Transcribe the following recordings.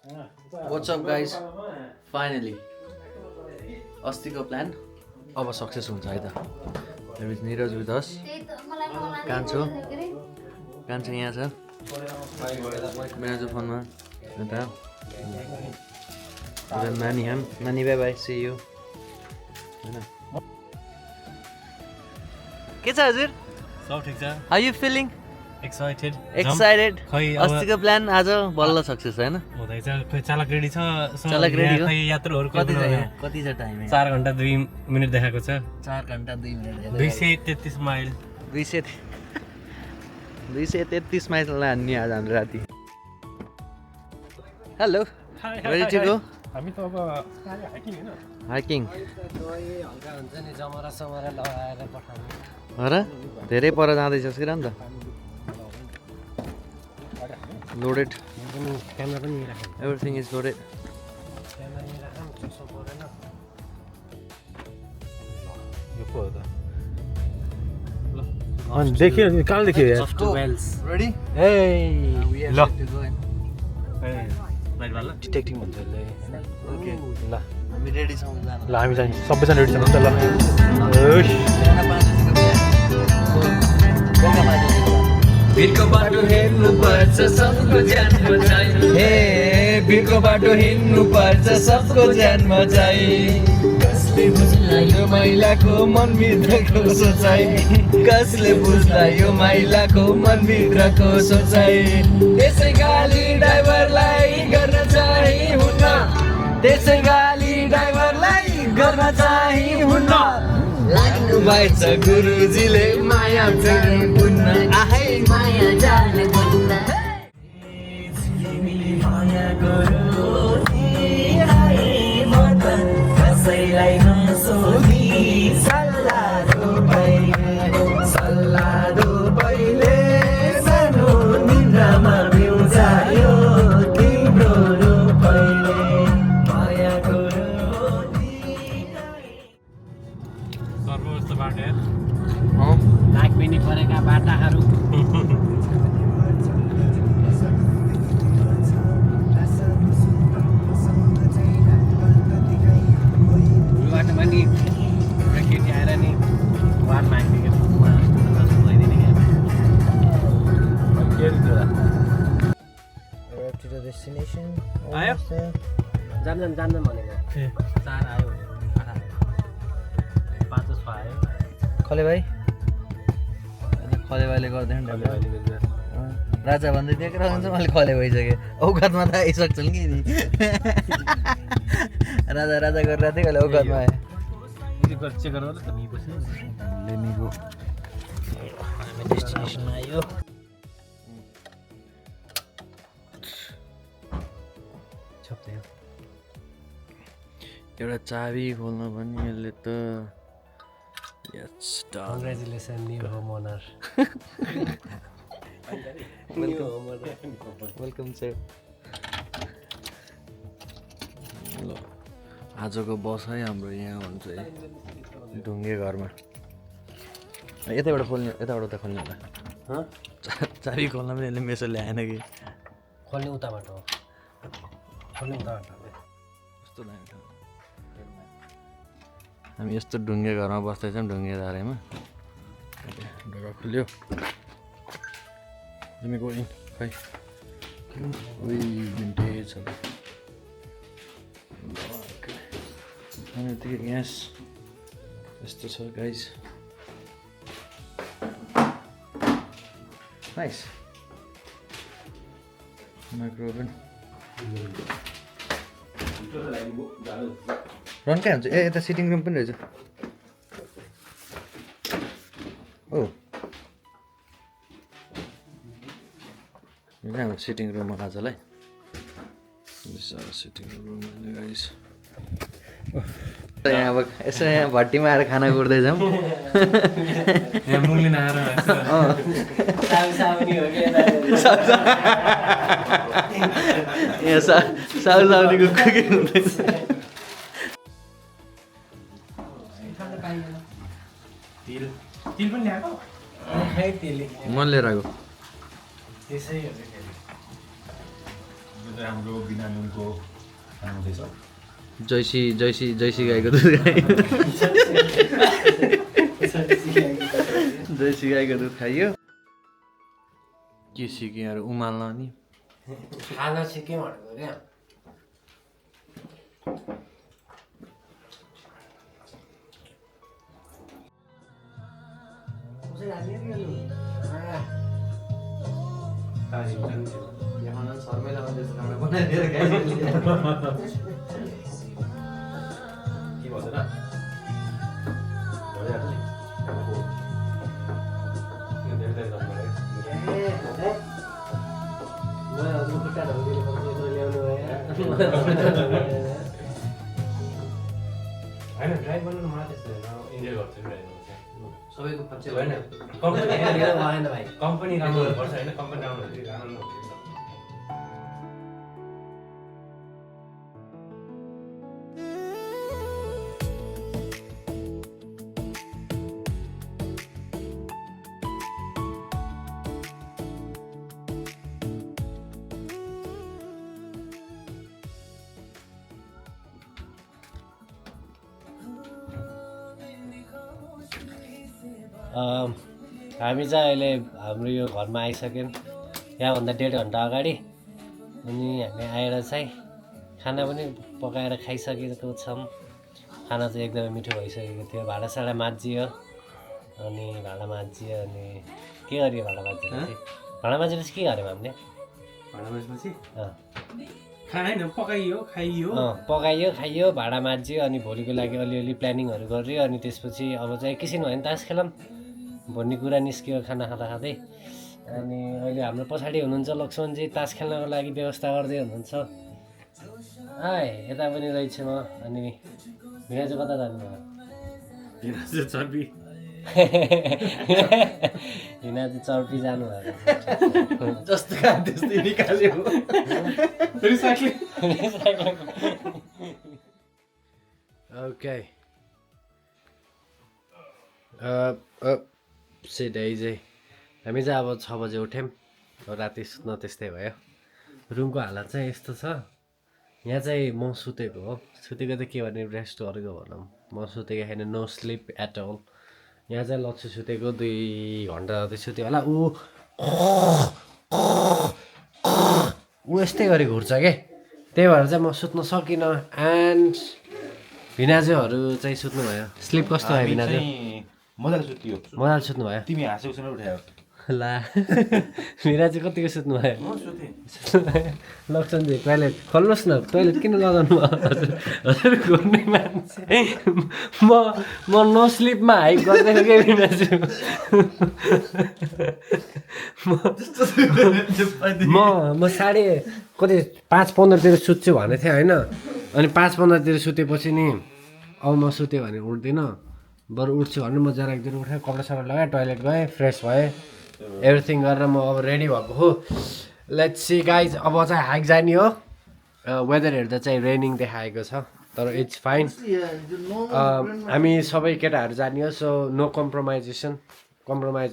What's up guys? Finally अस्तिको plan अब success हुन्छ है त. There is Neeraj with us. कान्छो यहाँ छ. मेरो फोनमा यता. नानी बाई बाई, see you. के छ हजुर? सब ठीक छ. How you feeling? Excited. खै अस्तिको प्लान आज बल्ल सक्सेस हैन? हुँदैछ. खै चालक रेडी छ. चालक रेडी हो. खै यात्रुहरु कति छ टाइम? 4 घण्टा 2 मिनेट देखाएको छ. 4 घण्टा 2 मिनेट. 233 माइल. 233 माइल लान्ने आज हाम्रो राति. हेलो. Ready to go? हामी त अब हाइकिङ हैन. हाइकिङ. हल्का हुन्छ नि, जमरा समरा लगाएर पठाउने. अरे धेरै पर जाँदैछस् कि त? Loaded. क्यामेरा पनि राख्नु. Everything is loaded. क्यामेरा नि राख्नु, चस्मा परेन. यो पो हो त. ल. अनि देखियो नि, कहाँ देखियो यार? Ready? ए We are ल. set to go in. A right वाला डिटेक्टिङ भन्छ यसले. Okay. ल. हामी रेडी छौँ जान. ल हामी चाहिँ सबैजना रेडी छौँ त ल. भिरको बाटो हिँड्नु पर्छ सबको ज्यान बचाइ. हे भिरको बाटो हिँड्नु पर्छ सबको ज्यान बचाइ. कसले बुझ्ला यो महिलाको मनभित्रको सोचाइ? कसले बुझ्ला यो महिलाको मनभित्रको सोचाइ? त्यसै गाली ड्राइभरलाई गर्न चाहिँ हुन्न. त्यसै गाली ड्राइभरलाई गर्न चाहिँ हुन्न. लाग्नु भएछ गुरुजीले माया जाने बुन्न. आहै माया जाने बुन्न. माया गरौ कसैलाई नसोधी सल्लाह पहिले सानो निन्द्रामा बिउजायो तिम्रो रूपैले. माया गरौ सर्वोच्च बाटो अँ नागपिनी परेका बाटाहरू. बाटोमा नि एउटा केटी आएर नि वान माग्ने आयो जान्दैन भनेको. 4 आयो, 8 आयो, 5 जस्तो आयो. खले भाइ खले भाइले गर्दैन राजा भन्दै थियो कि रहन्छ. मैले खले भइसकेँ. औकातमा त आइसक्छन् कि नि. राजा गरिरहेको थियो कहिले औकातमा आयो. चेक गरेर त निपछि लेमिगो हामी डेस्टिनेसनमा आयो. छप्दै एउटा चाबी खोल्नु पनि यसले त. Congratulation new home owner. Welcome sir. ल आजको बस है हाम्रो यहाँ हुन्छ है ढुङ्गे घरमा. यताबाट खोल्ने, यताबाट उता खोल्ने होला. चाबी खोल्न पनि यसले मेसो ल्याएन कि. खोल्ने उताबाट हो. खोल्ने उताबाट कस्तो लाग्यो. हामी यस्तो ढुङ्गे घरमा बस्दैछौँ, ढुङ्गे धारेमा. ढोका खुल्यो. तिमी गयो खै भिन्टेज छ. अनि यतिकै ग्यास यस्तो छ गाइज. नाइस. माइक्रोवेभ रन कहाँ हुन्छ? ए यता सिटिङ रुम पनि रहेछ. ओ यो हाम्रो सिटिङ रुममा आजलाई. Sitting room guys. यहाँ अब यसो यहाँ भट्टीमा आएर खाना कुर्दैछौँ. मुङ्लिन आएर यहाँ साउनीको कुकिङ हुँदैछ. तिल पनि ल्याएको. मन लिएर आएको. त्यसै हो चाहिँ हाम्रो बिना नुनको खाना हुँदैछ जैसी गाईको दुध जैसी गाईको दुध खाइयो के सिक्यो उमाल्न नि खाना सिक्यो भनेको क्या के भन्छ होइन ड्राइभ गर्नु मलाई त्यस्तो इन्जोय गर्छु ड्राइभ गर्नु सबैको पक्ष होइन कम्पनी राम्रो हुनुपर्छ होइन कम्पनी राम्रो हुँदाखेरि आनन्द हुन्छ हामी चाहिँ अहिले हाम्रो यो घरमा आइसक्यौँ यहाँभन्दा 1.5 घन्टा अगाडि अनि हामी आएर चाहिँ खाना पनि पकाएर खाइसकेको छौँ खाना चाहिँ एकदमै मिठो भइसकेको थियो भाँडासाँडा माझियो अनि अनि के गरियो भाँडा माझेपछि के गऱ्यौँ हामीले भाँडा माझेपछि खाएन पकाइयो खाइयो पकाइयो खाइयो भाँडा माझ्यो अनि भोलिको लागि अलिअलि प्लानिङहरू गरियो अनि त्यसपछि अब चाहिँ एकैछिन भयो नि तास खेलौँ भन्ने कुरा निस्क्यो खाना खाँदै अनि अहिले हाम्रो पछाडि हुनुहुन्छ लक्ष्मणजी तास खेल्नको लागि व्यवस्था गर्दै हुनुहुन्छ यता पनि रहेछ म अनि भिना चाहिँ कता जानुभयो हिना चाहिँ चर्पी जानुभएको जस्तो कहाँ त्यस्तै निकाल्यो ओके सेटाइ चाहिँ हामी चाहिँ अब 6 बजे उठ्यौँ राति सुत्न त्यस्तै भयो रुमको हालत चाहिँ यस्तो छ यहाँ चाहिँ म सुतेको हो सुतेको त के भने रेस्ट गरेको भनौँ म सुतेको छैन नो स्लिप एट अल यहाँ चाहिँ लक्ष्य सुतेको 2 घन्टा जति सुत्यो होला ऊ यस्तै गरी घुर्छ के त्यही भएर चाहिँ म सुत्न सकिनँ एन्ड भिनाजुहरू चाहिँ सुत्नुभयो स्लिप कस्तो भयो भिनाजु मजाले सुत्यो मजाले सुत्नुभयो तिमी हाँसेको सुन उठायो ला भिनाजु कतिको सुत्नुभयो लक्ष्मणजी टोइलेट खोल्नुहोस् न टोइलेट किन लगाउनु भयो हजुर घुर्ने मान्छे म नो स्लिपमा हाइक गर्दैन के भिनाजु म साढे कति 5:15 सुत्छु भनेको थिएँ होइन अनि 5:15 सुतेपछि नि अब म सुतेँ भने उठ्दिनँ बरु उठ्छु भने म जरा एकदिन उठेँ कपडा सपडा लगाएँ टोइलेट गएँ फ्रेस भएँ एभ्रिथिङ गरेर म अब रेडी भएको हो लेट्स सी गाइज अब चाहिँ हाइक जाने हो वेदर हेर्दा चाहिँ रेनिङ देखाएको छ तर इट्स फाइन हामी सबै केटाहरू जाने हो सो नो कम्प्रोमाइज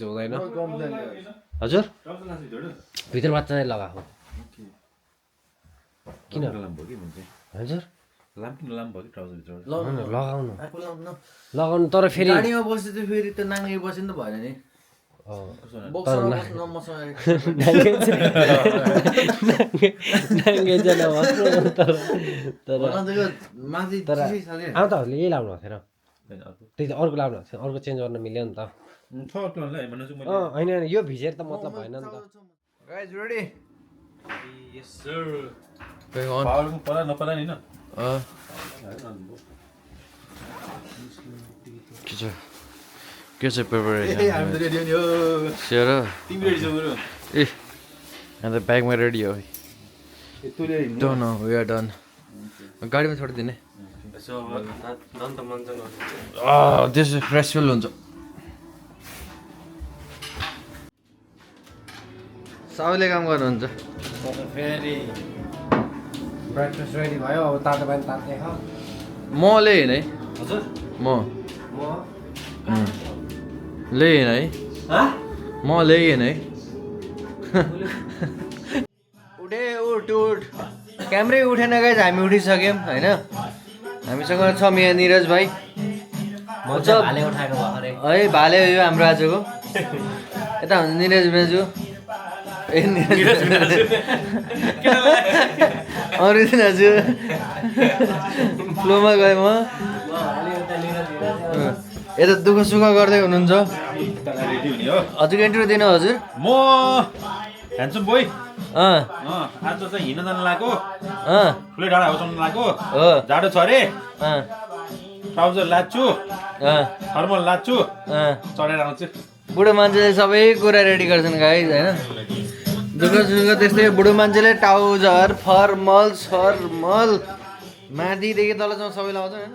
हुँदैन हजुर भित्रबाट चाहिँ लगाएको किन हजुर लगाउनु तर फेरि गाडीमा बस्यो त फेरि त नाङ्गे बस्यो नि त भएन नि आउँदाहरूले यही लाउनु भएको थिएन त्यही त अर्को लाउनु भएको थियो अर्को चेन्ज गर्न मिल्यो नि त होइन यो भिजेर त मतलब भएन नि त गाइज रेडी के छ प्रिपरेसन ए अन्त ब्यागमा रेडी हो डन हो वी आर डन गाडीमा छोडिदिने त्यसो फ्रेस फिल हुन्छ सबैले काम गर्नुहुन्छ फेरि ब्रेकफास्ट रेडी भयो अब तातो पानी तात्दै छ म ल्याएन है हजुर म ल्याएन है म ल्याएन है उठे उठ क्यामेरै उठेन गाइज हामी उठिसक्यौँ होइन हामीसँग छ यहाँ निरज भाइ भाले उठाएको भर्खरै है भाले हो यो हाम्रो आजको यता हुन्छ निरज दाजु ए निरज अरू दाजु फ्लोमा गएँ म यता दुःख सुख गर्दै हुनुहुन्छ हजुरको इन्टरभ्यू दिनु हजुर म ह्यान्डसम बोय अँ आज चाहिँ हिँड्न जानु लागेको अँ ठुलै डाँडा उचाउनु लागेको हो जाडो छ अरे अँ ट्राउजर लाच्छु अँ थर्मल लाच्छु अँ चढेर आउँछु बुढो मान्छेले सबै कुरा रेडी गर्छन् गाइज होइन दुःख सुख त्यस्तै बुढो मान्छेले ट्राउजर फर्मल सर्मल माथिदेखि तलसम्म सबै लाउँछ होइन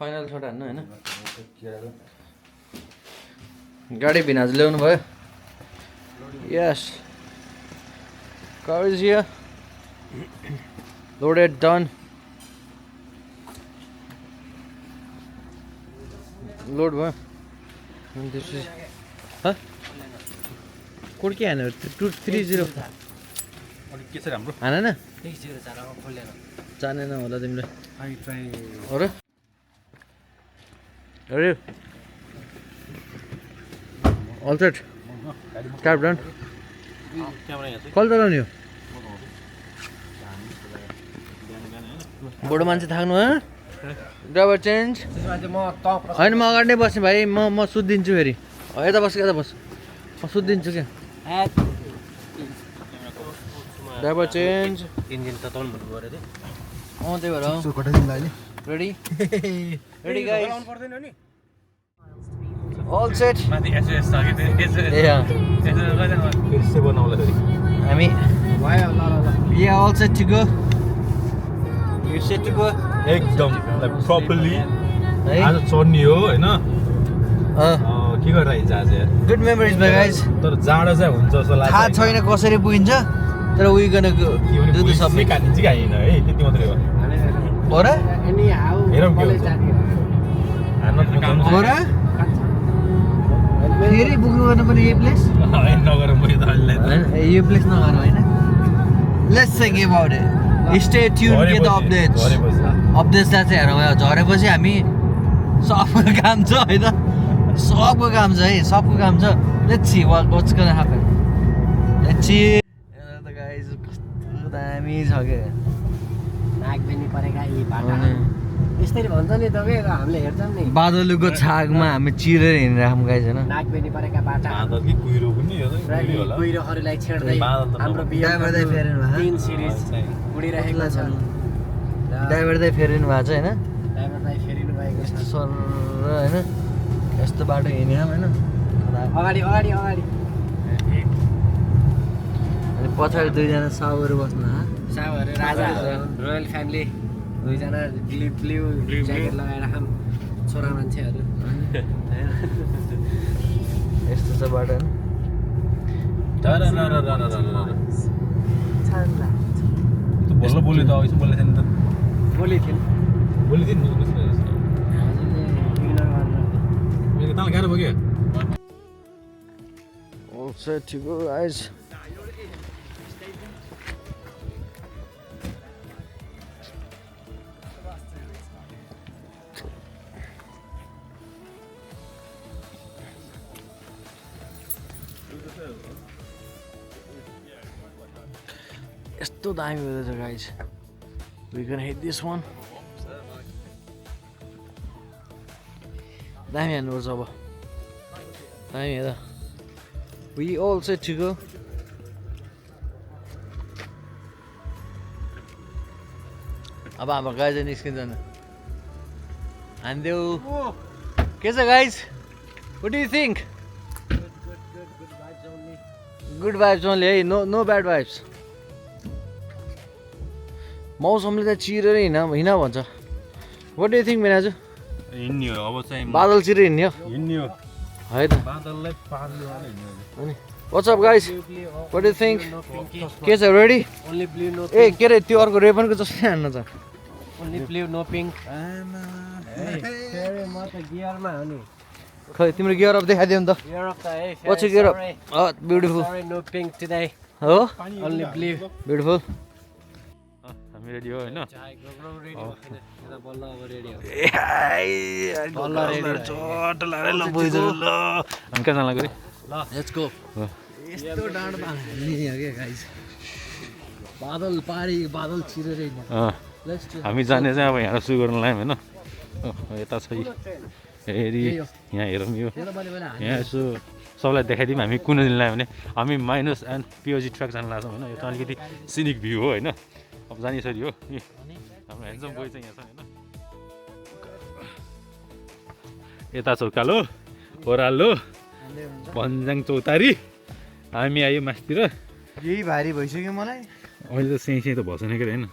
फाइनल छोट हान्नु होइन गाडी भिनाजु ल्याउनु भयो यस car is here loaded done load भयो अनि त्यसपछि कोड के हान्यो 230 अलिक के छ राम्रो हान न खोलेर जानेन होला तिमीले आई ट्राई अरे अरे all set tap done camera यहाँ कल चलाउने हो बुढो मान्छे थाक्नु है ड्राइभर चेन्ज त्यसमा चाहिँ म त होइन म अगाडि नै बस्ने भाइ म सुत्दिन्छु फेरि यता बस म सुत्दिन्छु क्या ड्राइभर चेन्ज इन्जिन त तल भन्नु पऱ्यो रे त्यही भएर ready ready guys all set माथि एसएस छ कि त्यो ए एसएस बनाउला फेरि हामी भयो ल या all set to go you set to go एकदम प्रपरली है आज चढ्ने हो होइन अँ के गरेर हिँड्छ आज यार गुड मेमोरिज भाइ गाइस तर जाडो चाहिँ हुन्छ जस्तो लाग्छ थाहा छैन कसरी पुगिन्छ तर we gonna do the submit काटिन्छ कि हाइन है त्यति मात्रै हो हो र एनी हाउ हेरौँ के कलेज हुन्छ। जाने हो र फेरि बुकिङ गर्नु पर्ने यही प्लेस होइन नगर म यो त अहिले होइन यो प्लेस नगर होइन let's say give out stay tune get the updates अपडेट्सलाई चाहिँ हेरौँ झरेपछि हामी सबको काम छ होइन सबको काम छ है सबको काम छ let's see what's gonna happen let's see त गाइस कस्तो दामी छ के नागबेनी परेका यी बाटा यसरी भन्छ नि तपाईँ हामीले हेर्छौँ नि बादलुको छागमा हामी चिरेर हिँडिरहेको गाइस होइन नागबेनी परेका बाटा बादल कि कुहिरो पनि यो चाहिँ कुहिरो होला कुहिरोहरूलाई छेड्दै बादल त हाम्रो ड्राइभर दाइ फेरिनु भएको 3 सिरिज उडिरहेको छ ड्राइभर दाइ फेरिनु भएको छ होइन ड्राइभर दाइ फेरिनु भएको छ सर होइन यस्तो बाटो हिँड्यौँ होइन अगाडि अगाडि अगाडि अनि पछाडि दुईजना साउहरू बस्नु साउहरू राजा रोयल फ्यामिली दुईजना ब्लू ज्याकेट लगाएर खाम छोरा मान्छेहरू यस्तो छ बाटो बोल्न बोल्यो त अघि बोल्ने थिएन त बोली थिएन बोल्ने थिएन हजुरले इग्नोर गरेर मेरो ताल गाह्रो भयो set to go guys यस्तो दामी हुँदैछ guys we gonna hit this one दामी हान्नुपर्छ अब दामी हेर we all set to go अब हाम्रो गाई चाहिँ निस्किन्छन् हान्देऊ के छ guys what do you think good vibes only है no bad vibes मौसमले त चिरेर हिँड भन्छ what do you think मेनाजु हिँड्ने हो अब चाहिँ बादल चिरेर हिँड्ने हो हिँड्ने हो है त बादललाई पार्नु वाला अनि what's up guys what do think के छ रेडी ओन्ली ब्लू नो ए के रे त्यो अर्को रेबनको जस्तो हान्न त ओन्ली ब्लू नो पिङ्क म त गियरमा हो नि खै तिम्रो गियर अफ देखाइदियो नि त गियर अफ त है पछि gear of beautiful sorry no pink today हो ओन्ली ब्लू ब्युटिफुल हामी रेडी हो हैन चाहे गोग्रो रेडी हो यता बल्ल अब रेडी हो चोट लारे ल बुझ्यो ल हामी कहाँ जान गरे लेट्स गो यस्तो डाँड पानी हो के गाइस बादल पारी बादल छिरेर लेट्स हामी जाने चाहिँ अब यहाँ सुरु गर्न लाग्यौँ हैन यता छ हेरी यहाँ हेरौँ यो यहाँ यसो सबलाई देखाइदिउँ हामी कुन दिन लाग्यो भने हामी माइनस एन्ड पिओजी ट्र्याक जान लाग्छौँ होइन यो चाहिँ अलिकति सिनिक भ्यू हो होइन अब जाने यसरी हो हाम्रो ह्यान्डसम बोय चाहिँ यहाँ छ होइन यता छ उकालो ओह्रालो भन्ज्याङ चौतारी हामी आयो मासतिर यही भारी भइसक्यो मलाई अहिले त सेँ त भएन के होइन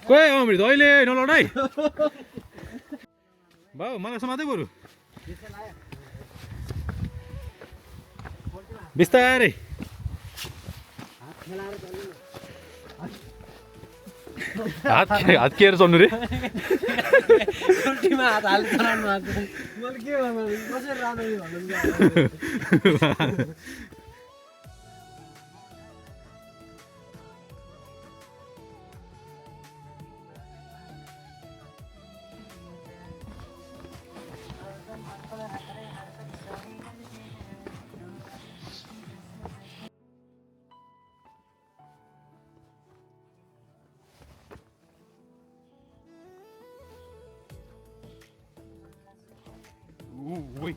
कोही अमृत अहिले नलडाइ भाउ मलाई समातै बरु बिस्तारै हात केयर चल्नु रे उल्टीमा हात हाल्नु चलाउनु मैले के भन्नु कसरी राम्ररी भन्नु Ui.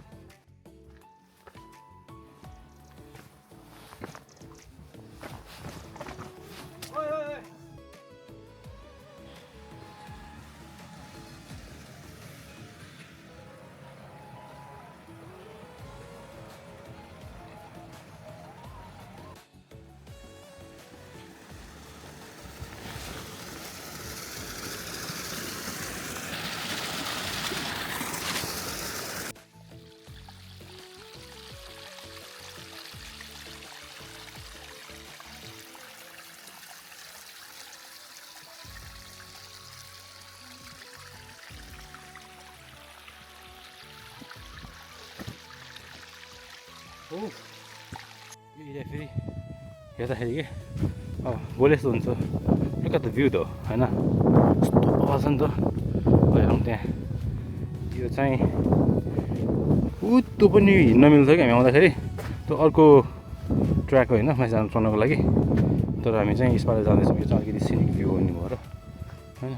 यो फेरि हेर्दाखेरि के अब गोले जस्तो हुन्छ लुक एट द भ्यू त होइन कस्तो आवाज नि त हेरौँ त्यहाँ यो चाहिँ त्यो पनि हिँड्न मिल्छ कि हामी आउँदाखेरि त्यो अर्को ट्र्याक हो होइन माथि जानु चढ्नको लागि तर हामी चाहिँ यसपालि जाँदैछौँ यो चाहिँ अलिकति सिनिक भ्यू हुने भएर होइन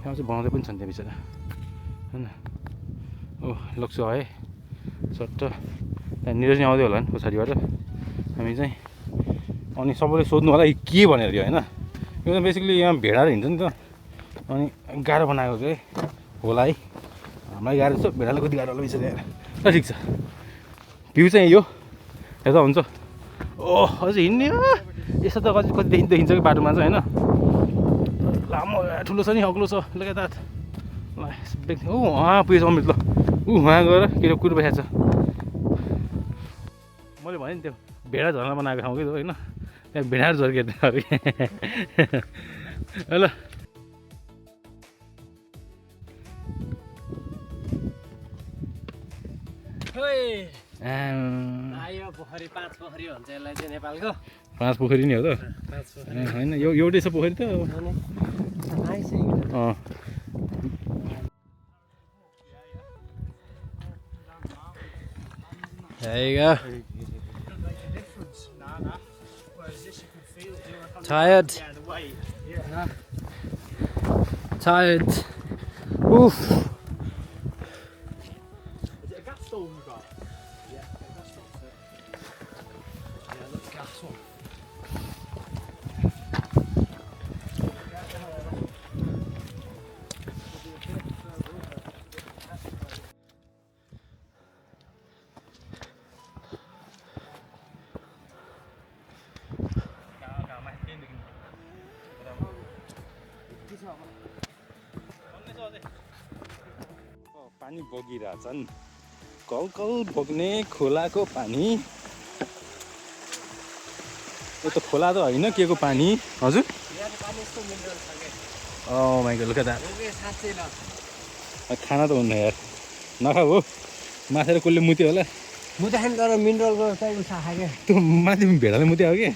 त्यहाँ चाहिँ बनाउँदै पनि छन् त्यहाँ बिचरा होइन ओ लक्ष्य है सट्ट त्यहाँ निरज आउँदै होला नि पछाडिबाट हामी चाहिँ अनि सबैले सोध्नु होला के भनेर यो होइन यो त बेसिकली यहाँ भेडाएर हिँड्छ नि त अनि गाह्रो बनाएको चाहिँ होला है हामीलाई गाह्रो छ भेडालाई कति गाह्रो होला बिचरा ल ठिक छ भ्यू चाहिँ यो यता हुन्छ ओ अझै हिँड्ने यस्तो त कति कति देखिन्छ कि बाटोमा चाहिँ होइन लामो ठुलो छ नि अग्लो छ लगातार ल ऊ उहाँ पुगेछ अमृत ल ऊ उहाँ गएर के कुरो बसेको छ मैले भने नि त्यो भेडा झर्ना बनाएको ठाउँ कि होइन त्यहाँ भेडा झर्केर अरे ल आयो पोखरी 5 पोखरी भन्छ यसलाई चाहिँ नेपालको 5 पोखरी नि हो त होइन यो एउटै छ पोखरी त There you go. Tired. Tired. Oof. पानी बगिरहेछन् कल बग्ने खोलाको पानी यो त खोला त होइन के को पानी हजुर my god look at that खाना त हुन्न यार नखाऊ हो माछा कसले मुत्यो होला मुताखान तर मिनरलको चाहिँ उसा खायो त्यो माथि भेडाले मुत्यो हो कि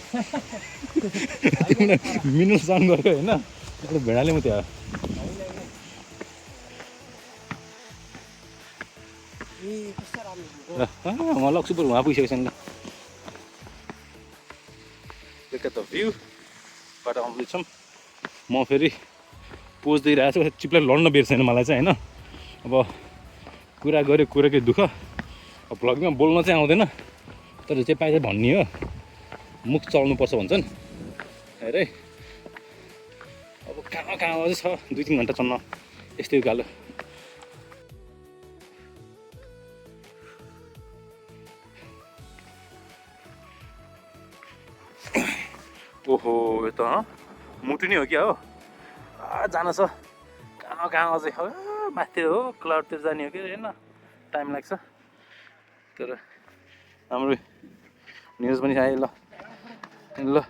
मिनरल सन गऱ्यो होइन त्यो भेडाले मुत्यो हो म लग्छु बरु उहाँ पुगिसकेको छैन ल Look at the view बाट आउँदैछौँ म फेरि पोज दिइरहेको छु चिप्लाई लड्न बेर छैन मलाई चाहिँ होइन अब कुरा गऱ्यो कुराकै दुःख अब भ्लगिङमा बोल्न चाहिँ आउँदैन तर जे पाए चाहिँ भन्ने हो मुख चल्नुपर्छ भन्छन् अरे अब कहाँ चाहिँ छ 2-3 घन्टा चल्न यस्तै उकालो ओहो यो त मुटु नै हो क्या हो जान छ कहाँ अझै हो माथि हो क्लाउडतिर जाने हो कि होइन टाइम लाग्छ तर हाम्रो न्युज पनि आयो ल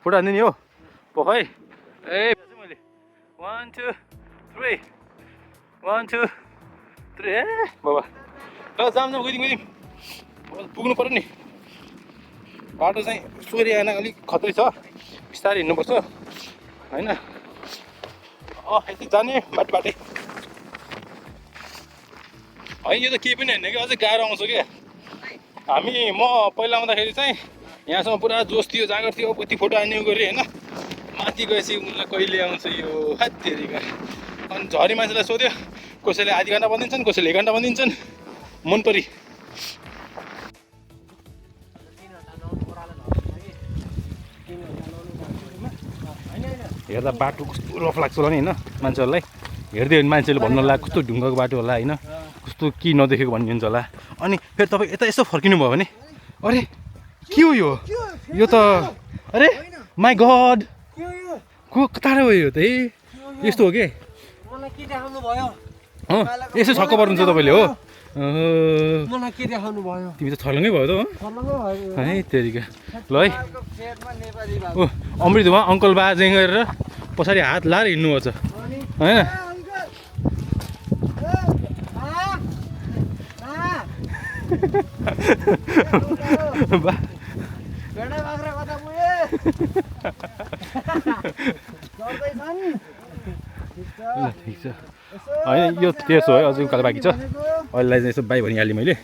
फोटो हान्ने नि हो पखै ए मैले 1 2 3 1 2 3 ए बाबा ल जाम गइदिउँ पुग्नु पर्यो नि बाटो चाहिँ सूर्य आएन अलिक खतरै छ बिस्तारै हिँड्नुपर्छ होइन यति जाने बाटै होइन यो त केही पनि होइन कि अझै गाह्रो आउँछ क्या म पहिला आउँदाखेरि चाहिँ यहाँसम्म पुरा जोस थियो जाँगर थियो कति फोटो हान्ने गरेँ होइन माथि गएपछि उनीलाई कहिले आउँछ यो हात्तेरिका अनि झरी मान्छेलाई सोध्यो कसैले आधी घन्टा भनिदिन्छन् कसैले 1 घन्टा भनिदिन्छन् मन परी हेर्दा बाटो कस्तो रफ लाग्छ होला नि होइन मान्छेहरूलाई हेर्दै हो भने मान्छेले भन्नु होला कस्तो ढुङ्गाको बाटो होला होइन कस्तो के नदेखेको भनिदिन्छ होला अनि फेरि तपाईँ यता यसो फर्किनु भयो भने अरे के हो यो त अरे माई गड को कता हो यो त यस्तो हो कि यसो छक्क पर्नुहुन्छ तपाईँले हो मलाई के देखाउनु भयो तिमी त छर्लङ्गै भयो त है तेरिका ल है अमृत उहाँ अङ्कल बाजेङ गरेर पछाडि हात लाएर हिँड्नुभएको छ होइन ठिक छ होइन यो त्यसो है अझै उकालो बाँकी छ अहिलेलाई चाहिँ यसो बाई भनिहालेँ मैले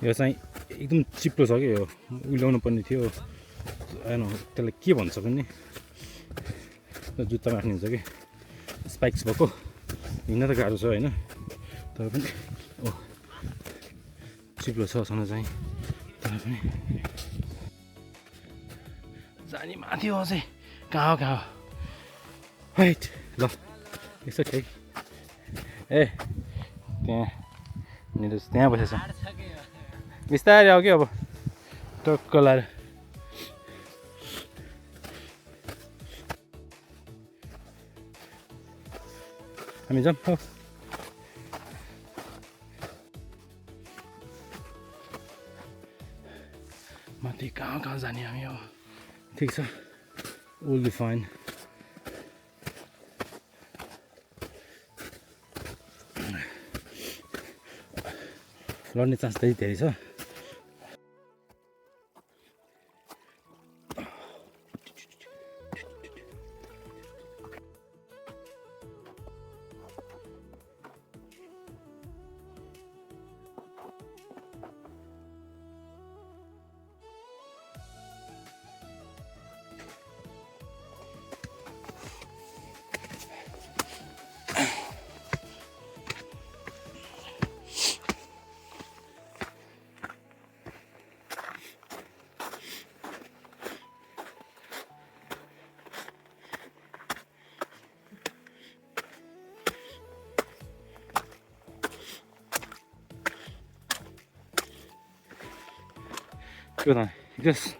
यो चाहिँ एकदम चिप्लो छ कि यो उल्ल्याउनु पर्ने थियो होइन त्यसलाई के भन्छ पनि जुत्तामा राख्ने हुन्छ कि स्पाइक्स भएको हिँड्न त गाह्रो छ होइन तर पनि चिप्लो छ सँग चाहिँ तर पनि जाने माथि हो अझै कहाँ हाइट ल यसो ठिक ए त्यहाँ बसेछ बिस्तारै आऊ कि अब टक्क लाएर हामी जाऊँ हो माथि कहाँ जाने हामी हो ठिक छ विल बी फाइन लड्ने चान्स त्यही धेरै छ Good night. Just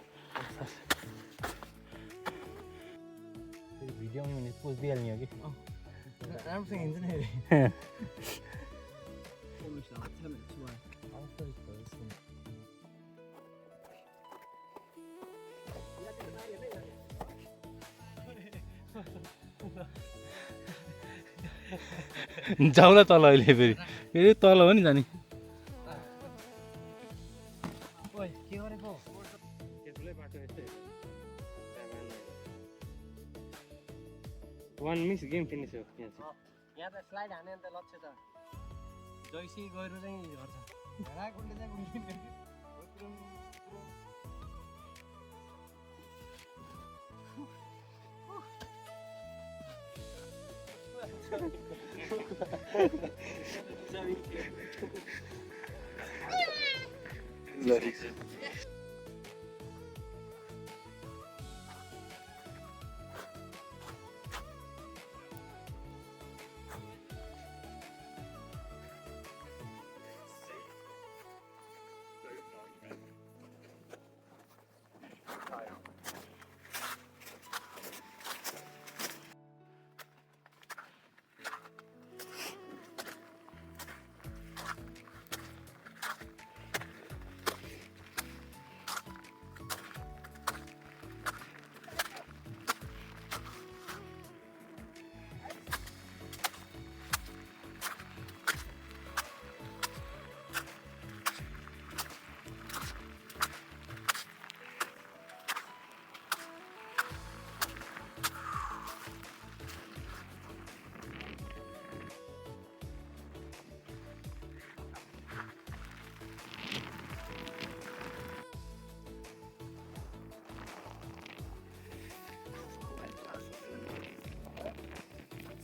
भिडियो मैले पोस्ट दिइहाल्ने हो कि राम्रोसँग हिँड्छ नि जाउँला तल अहिले फेरि फेरि तल हो नि जाने के गरेको वान मिस गेम फिनिस हो यहाँ त स्लाइड हाने अन्त लक्ष्य त जैसी गएर चाहिँ झर्छ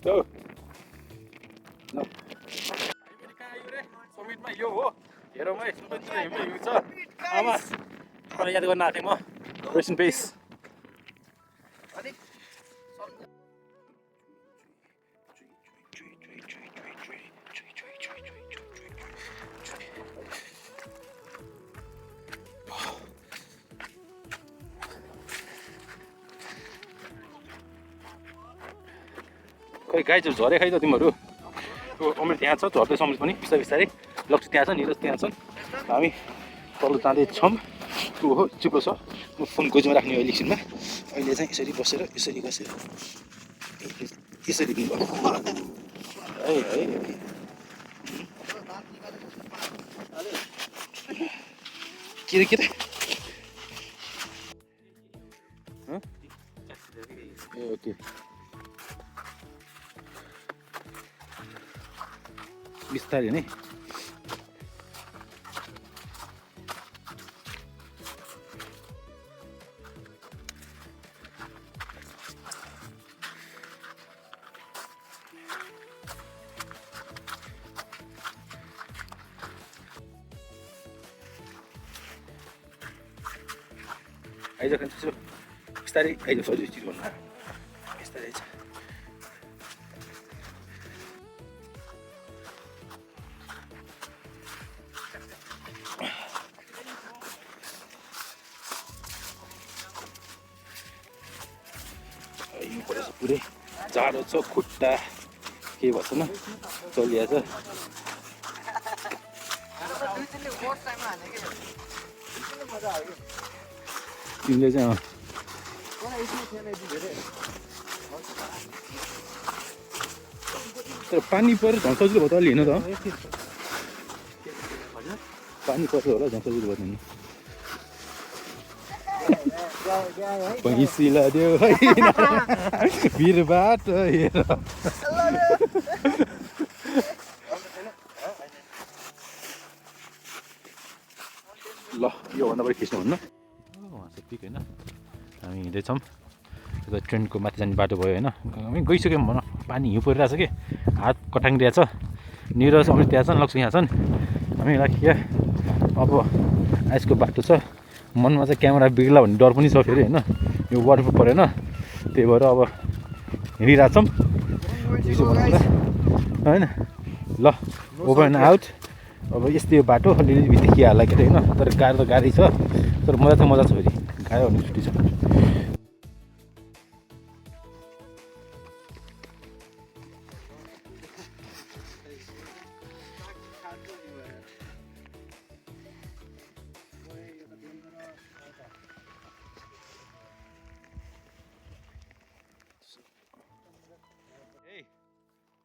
Go. No. समिटमा यो हो हेरौँ है सुबन्ती हिँड्नु छ आमा मलाई याद गर्न आँटेँ म रेस्ट इन पिस खै गाई झरे खै त तिमीहरू अमेर त्यहाँ छ झर्दै समेत पनि बिस्तारै बिस्तारै लक्ष्य त्यहाँ छ निरज त्यहाँ छन् हामी तल जाँदैछौँ ऊ हो चिप्लो छ म फोन गोजीमा राख्ने अहिले एकछिनमा अहिले चाहिँ यसरी बसेर यसरी बसेर यसरी दिनुभयो है है के रे ए ओके बिस्तारै नै आइज खान्छ बिस्तारै आइज फौजी चिज गर्नु बिस्तारै आइज यो परेछ पुरै जाडो छ खुट्टा केही भएको छैन चलिरहेछ तिमीले चाहिँ तर पानी पऱ्यो झन् सजिलो भयो त अलि हेर्नु त पानी पर्छ होला झन् सजिलो भयो नि भैँसीलाई दियो भिरबाट हेर ल योभन्दा बढी खिच्नु भन्नु उहाँ चाहिँ पिक होइन हामी हिँड्दैछौँ त्यो ट्रेनको माथि जाने बाटो भयो होइन हामी गइसक्यौँ भनौँ पानी हिउँ परिरहेछ कि हात कटाङ्गिरहेछ निरज अमृत त्यहाँ छन् लक्ष्मी यहाँ छन् हामीलाई के अब आइसको बाटो छ मनमा चाहिँ क्यामेरा बिग्ला भन्ने डर पनि छ फेरि होइन यो वाटरप्रुफ परेन त्यही भएर अब हिँडिरहेछौँ होइन ल ओभर एन्ड आउट अब यस्तै यो बाटो अलिअलि बितिकिहाल्ला के होइन तर गाह्रो त गाह्रै छ तर मजा त मजा छ फेरि गाह्रो भन्ने छुट्टी छ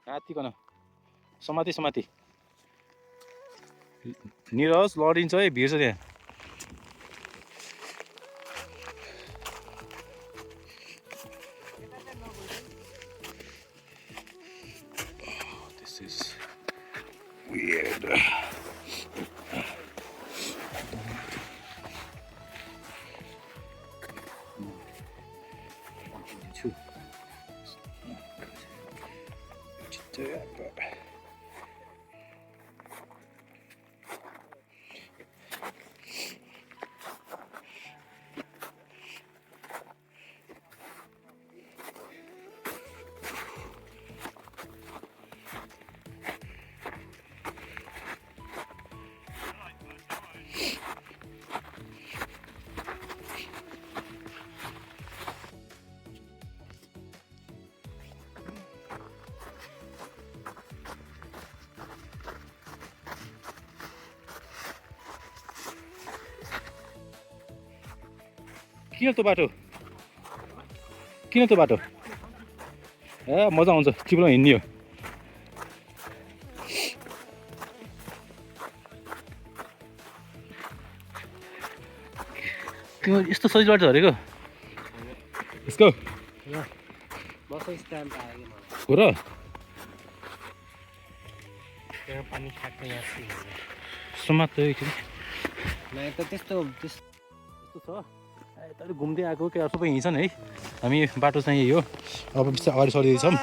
हात्तिकन समाति समाति निरज लडिन्छ है भिड छ त्यहाँ This is weird. किन त्यो बाटो किन त्यो बाटो ए मजा आउँछ चिप्लो हिँड्ने हो तिम्रो यस्तो सजिलो बाटो झरेको यसको हो र समात्यो एकछिन त्यस्तो छ यता घुम्दै आएको के सबै हिँड्छन् है हामी बाटो चाहिँ यही हो अब बिस्तारै अगाडि सरिँदैछौँ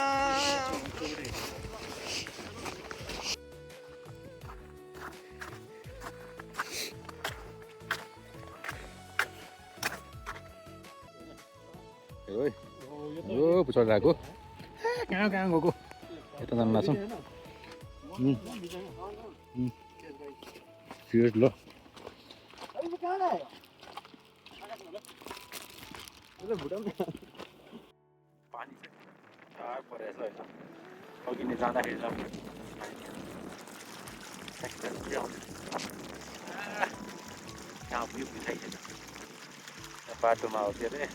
यो पछाडि आएको कहाँ कहाँ गएको यता जानु लाग्छौँ ल पानी चाहिँ परेछ होइन अघि नै जाँदाखेरि कहाँ पुग्यो बुझाइदिएन बाटोमा हो के अरे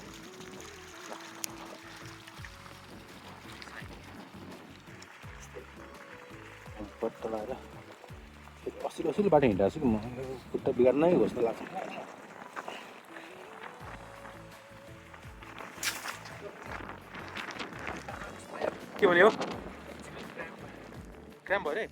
बट्टा लगाएर असिलो असिलो बाटो हिँडिरहेको छु कि म खुट्टा बिगार्नै हो जस्तो लाग्छ के भन्यो क्राम भयो अरे